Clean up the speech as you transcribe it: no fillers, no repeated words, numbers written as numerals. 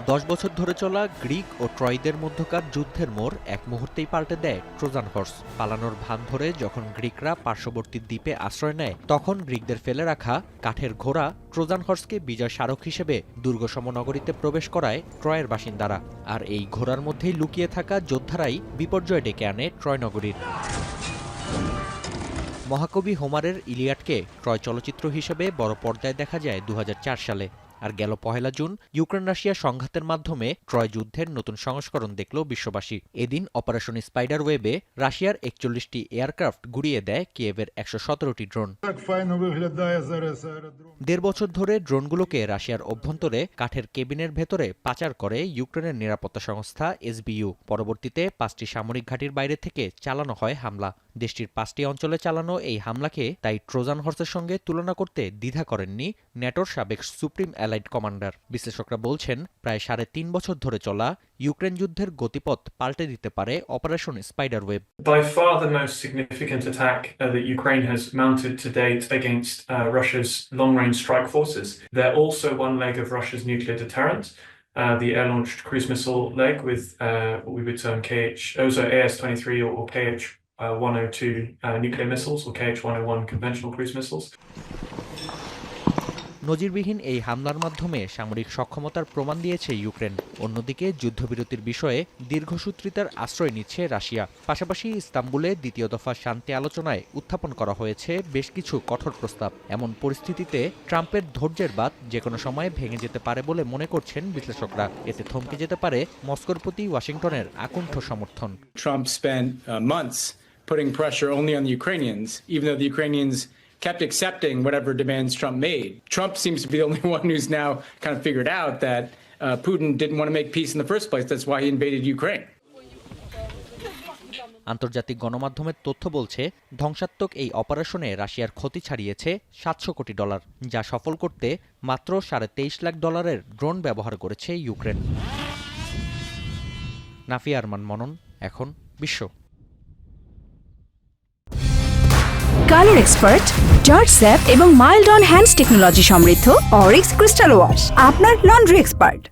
10 বছর ধরে চলা গ্রিক ও ট্রয়দের মধ্যকার যুদ্ধের মোড় এক মুহূর্তেই পাল্টে দেয় ট্রোজান হর্স। পালানোর ভান ধরে যখন গ্রিকরা পার্শ্ববর্তী দ্বীপে আশ্রয় নেয়, তখন গ্রিকদের ফেলে রাখা কাঠের ঘোড়া ট্রোজান হর্সকে বিজয় স্মারক হিসেবে দুর্গসম নগরীতে প্রবেশ করায় ট্রয়ের বাসিন্দারা। আর এই ঘোড়ার মধ্যেই লুকিয়ে থাকা যোদ্ধারাই বিপর্যয় ডেকে আনে ট্রয় নগরীর। মহাকবি হোমারের ইলিয়াডকে ট্রয় চলচ্চিত্র হিসেবে বড় পর্দায় দেখা যায় 2004 সালে। আর গেল 1 জুন ইউক্রেন রাশিয়া সংঘাতের মাধ্যমে ট্রয় যুদ্ধের নতুন সংস্করণ দেখল বিশ্ববাসী। এদিন অপারেশন স্পাইডার ওয়েবে রাশিয়ার 41টি এয়ারক্রাফট গুড়িয়ে দেয় কিয়েভের 117টি ড্রোন। 1.5 বছর ধরে ড্রোনগুলোকে রাশিয়ার অভ্যন্তরে কাঠের কেবিনের ভেতরে পাচার করে ইউক্রেনের নিরাপত্তা সংস্থা এসবিইউ। পরবর্তীতে 5টি সামরিক ঘাঁটির বাইরে থেকে চালানো হয় হামলা। দেশটির 5টি অঞ্চলে চালানো এই হামলাকে তাই ট্রোজান হর্সের সঙ্গে তুলনা করতে দ্বিধা করেননি ন্যাটোর সাবেক সুপ্রিম অ্যালাইড কমান্ডার। বিশ্লেষকরা বলছেন, প্রায় 3.5 বছর ধরে চলা ইউক্রেন যুদ্ধের গতিপথ পাল্টে দিতে পারে operation spider web. By far the most significant attack that Ukraine has mounted to date against Russia's long-range strike forces. They're also one leg of Russia's nuclear deterrent. The air-launched cruise missile leg with what we would term AS-23 or KH-102 nuclear missiles or KH-101 conventional cruise missiles. নজিরবিহীন এই হামলার মাধ্যমে সামরিক সক্ষমতার প্রমাণ দিয়েছে Ukraine. অন্যদিকে যুদ্ধবিরতির বিষয়ে দীর্ঘসূত্রিতার আশ্রয় নিচ্ছে রাশিয়া। পাশাপাশি ইস্তাম্বুলে দ্বিতীয় দফা শান্তি আলোচনায় উত্থাপন করা হয়েছে বেশ কিছু কঠোর প্রস্তাব। এমন পরিস্থিতিতে ট্রাম্পের ধৈর্যের বাঁধ যেকোনো সময় ভেঙে যেতে পারে বলে মনে করছেন বিশ্লেষকরা। এতে থমকে যেতে পারে মস্কোর প্রতি ওয়াশিংটনের আকুণ্ঠ সমর্থন। Trump spent months putting pressure only on the Ukrainians, even though the Ukrainians kept accepting whatever demands Trump made. Trump seems to be the only one who's now kind of figured out that Putin didn't want to make peace in the first place. That's why he invaded Ukraine. আন্তর্জাতিক গণমাধ্যমের তথ্য বলছে, ধ্বংসাত্মক এই অপারেশনে রাশিয়ার ক্ষতি ছাড়িয়েছে $700 কোটি, যা সফল করতে মাত্র $23 লাখ ড্রোন ব্যবহার করেছে ইউক্রেন। নাফিয়া আরমান মনন, এখন বিশ্ব। কালার এক্সপার্ট, জর্জ স্যাপ এবং মাইল্ড অন হ্যান্ডস টেকনোলজি সমৃদ্ধ অরিক্স ক্রিস্টাল ওয়াশ আপনার লন্ড্রি এক্সপার্ট।